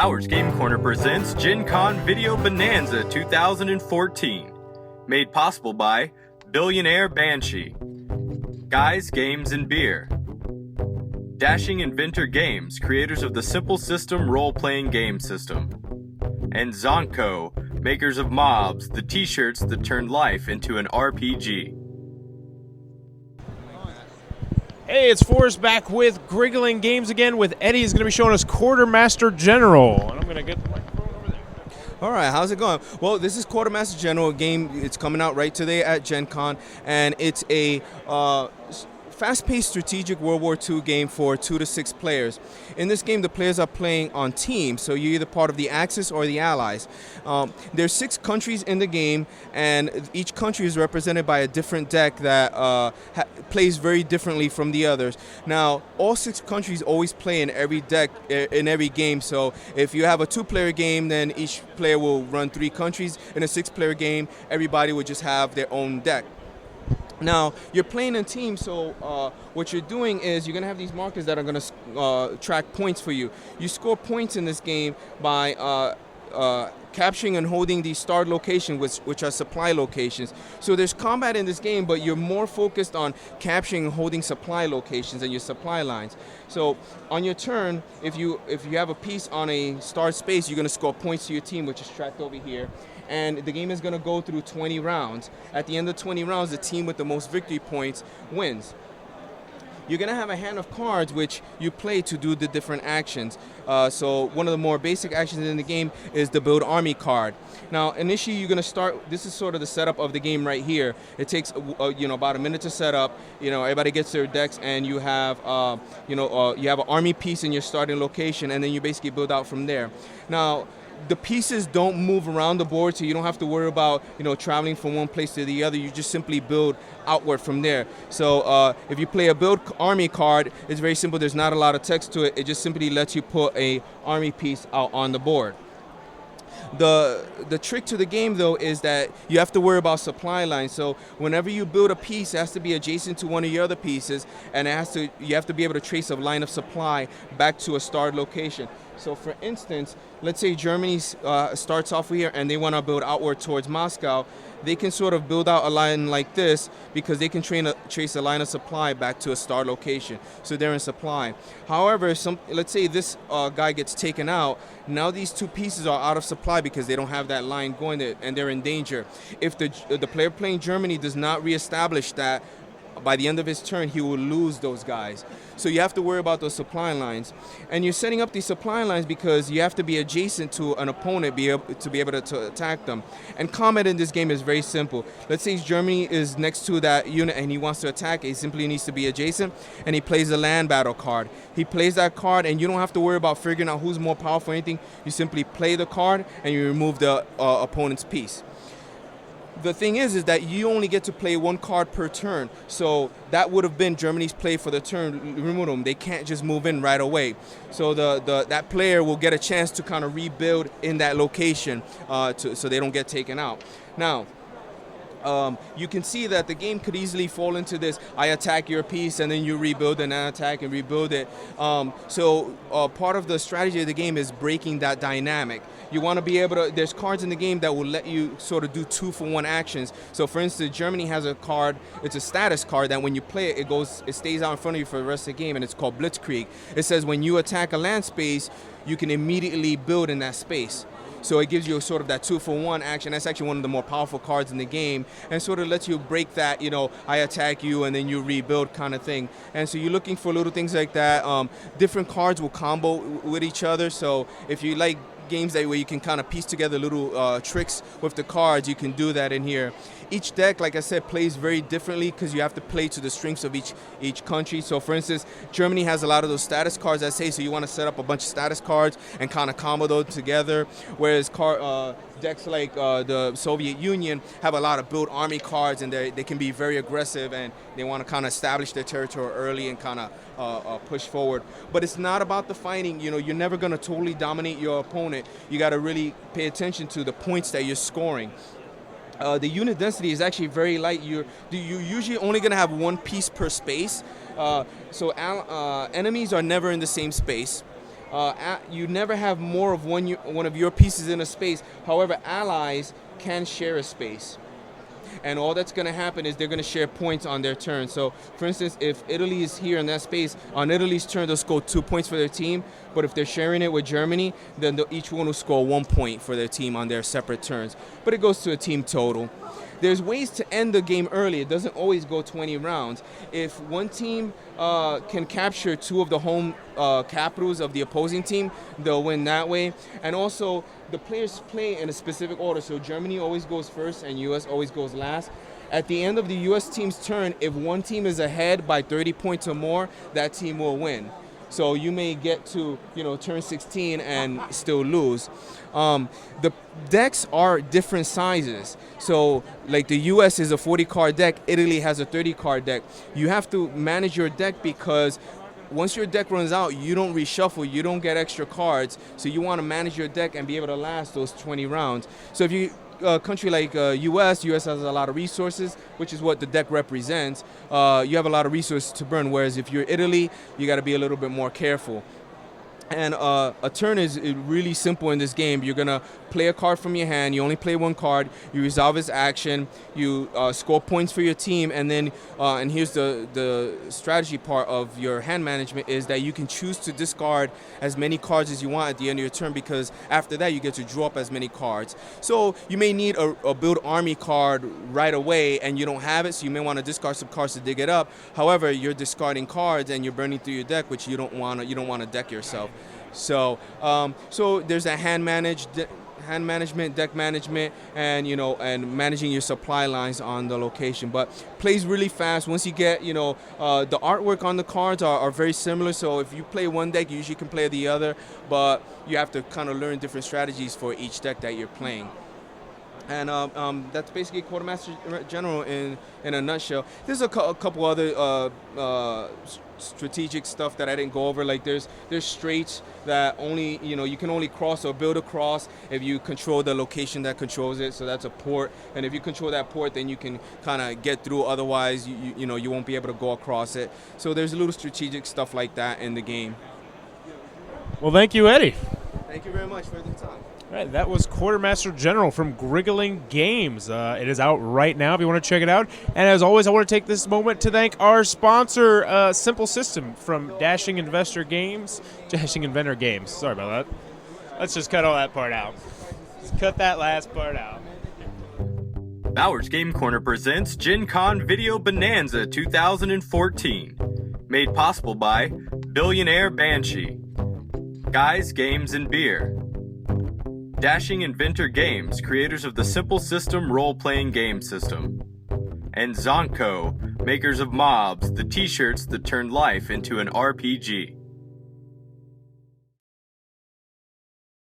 Mauer's Game Corner presents Gen Con Video Bonanza 2014. Made possible by Billionaire Banshee, Guys, Games, and Beer, Dashing Inventor Games, creators of the Simple System role-playing game system, and Zonko, makers of Mobs, the t-shirts that turned life into an RPG. Hey, it's Forrest back with Griggling Games again with Eddie. He's going to be showing us Quartermaster General. And I'm going to get the microphone over there. All right, how's it going? Well, this is Quartermaster General, a game. It's coming out right today at Gen Con, and it's a fast-paced strategic World War II game for 2 to 6 players. In this game, the players are playing on teams, so you're either part of the Axis or the Allies. There's 6 countries in the game, and each country is represented by a different deck that plays very differently from the others. Now, all 6 countries always play in every deck, in every game, so if you have a 2-player game, then each player will run 3 countries. In a 6-player game, everybody would just have their own deck. Now, you're playing in teams, so what you're doing is you're going to have these markers that are going to track points for you. You score points in this game by capturing and holding these starred locations, which are supply locations. So there's combat in this game, but you're more focused on capturing and holding supply locations and your supply lines. So on your turn, if you have a piece on a starred space, you're going to score points to your team, which is tracked over here. And the game is going to go through 20 rounds. At the end of 20 rounds, the team with the most victory points wins. You're going to have a hand of cards which you play to do the different actions. So one of the more basic actions in the game is the Build Army card. Now, initially, you're going to start. This is sort of the setup of the game right here. It takes about a minute to set up. Everybody gets their decks, and you have you have an army piece in your starting location, and then you basically build out from there. Now, the pieces don't move around the board, so you don't have to worry about traveling from one place to the other. You just simply build outward from there. So if you play a Build Army card, it's very simple. There's not a lot of text to it. It just simply lets you put a army piece out on the board. The trick to the game, though, is that you have to worry about supply lines. So whenever you build a piece, it has to be adjacent to one of your other pieces, and you have to be able to trace a line of supply back to a starred location. So for instance, let's say Germany starts off here and they want to build outward towards Moscow. They can sort of build out a line like this because they can trace a line of supply back to a starred location. So they're in supply. However, let's say this guy gets taken out. Now these 2 pieces are out of supply because they don't have that line going there, and they're in danger. If the player playing Germany does not reestablish that, by the end of his turn, he will lose those guys. So you have to worry about those supply lines. And you're setting up these supply lines because you have to be adjacent to an opponent to be able to attack them. And combat in this game is very simple. Let's say Germany is next to that unit and he wants to attack. He simply needs to be adjacent, and he plays the land battle card. He plays that card, and you don't have to worry about figuring out who's more powerful or anything. You simply play the card, and you remove the opponent's piece. The thing is that you only get to play 1 card per turn. So that would have been Germany's play for the turn. Remove them. They can't just move in right away. So that player will get a chance to kind of rebuild in that location so they don't get taken out. Now, you can see that the game could easily fall into this: I attack your piece, and then you rebuild, and I attack and rebuild it. So part of the strategy of the game is breaking that dynamic. You want to be able to, there's cards in the game that will let you sort of do 2-for-1 actions. So for instance, Germany has a card, it's a status card that when you play it, it stays out in front of you for the rest of the game, and it's called Blitzkrieg. It says when you attack a land space, you can immediately build in that space. So it gives you sort of that 2-for-1 action. That's actually one of the more powerful cards in the game, and sort of lets you break that, I attack you and then you rebuild kind of thing. And so you're looking for little things like that. Different cards will combo with each other. So if you like games where you can kind of piece together little tricks with the cards, you can do that in here. Each deck, like I said, plays very differently because you have to play to the strengths of each country. So for instance, Germany has a lot of those status cards, I say, so you want to set up a bunch of status cards and kind of combo those together, whereas decks like the Soviet Union have a lot of Build Army cards, and they can be very aggressive, and they want to kind of establish their territory early and kind of push forward. But it's not about the fighting. You're never going to totally dominate your opponent. You got to really pay attention to the points that you're scoring. The unit density is actually very light. You're usually only going to have 1 piece per space. So enemies are never in the same space. You never have more of one of your pieces in a space. However, allies can share a space. And all that's going to happen is they're going to share points on their turn. So, for instance, if Italy is here in that space, on Italy's turn, they'll score 2 points for their team. But if they're sharing it with Germany, then each one will score 1 point for their team on their separate turns. But it goes to a team total. There's ways to end the game early. It doesn't always go 20 rounds. If one team can capture 2 of the home capitals of the opposing team, they'll win that way. And also, the players play in a specific order. So Germany always goes first and U.S. always goes last. At the end of the U.S. team's turn, if one team is ahead by 30 points or more, that team will win. So you may get to, turn 16 and still lose. The decks are different sizes. So like the US is a 40-card deck, Italy has a 30-card deck. You have to manage your deck because once your deck runs out, you don't reshuffle, you don't get extra cards. So you want to manage your deck and be able to last those 20 rounds. So if you country like US has a lot of resources, which is what the deck represents. You have a lot of resources to burn, whereas if you're Italy, you got to be a little bit more careful. And a turn is really simple in this game. You're going to play a card from your hand. You only play 1 card. You resolve its action. You score points for your team. And then, and here's the strategy part of your hand management is that you can choose to discard as many cards as you want at the end of your turn, because after that, you get to draw up as many cards. So you may need a build army card right away, and you don't have it, so you may want to discard some cards to dig it up. However, you're discarding cards and you're burning through your deck, which you don't want to deck yourself. So there's a hand management, deck management, and and managing your supply lines on the location. But plays really fast. Once you get the artwork on the cards are very similar. So if you play one deck, you usually can play the other, but you have to kind of learn different strategies for each deck that you're playing. And that's basically Quartermaster General in a nutshell. There's a couple other strategic stuff that I didn't go over. Like there's straights that only you can only cross or build across if you control the location that controls it. So that's a port, and if you control that port, then you can kind of get through. Otherwise, you won't be able to go across it. So there's a little strategic stuff like that in the game. Well, thank you, Eddie. Thank you very much for the time. All right, that was Quartermaster General from Griggling Games. It is out right now if you want to check it out. And as always, I want to take this moment to thank our sponsor, Simple System from Dashing Inventor Games. Sorry about that. Let's just cut all that part out. Just cut that last part out. Bauer's Game Corner presents Gen Con Video Bonanza 2014. Made possible by Billionaire Banshee, Guys, Games, and Beer, Dashing Inventor Games, creators of the Simple System role-playing game system, and Zonko, makers of Mobs, the t-shirts that turned life into an RPG.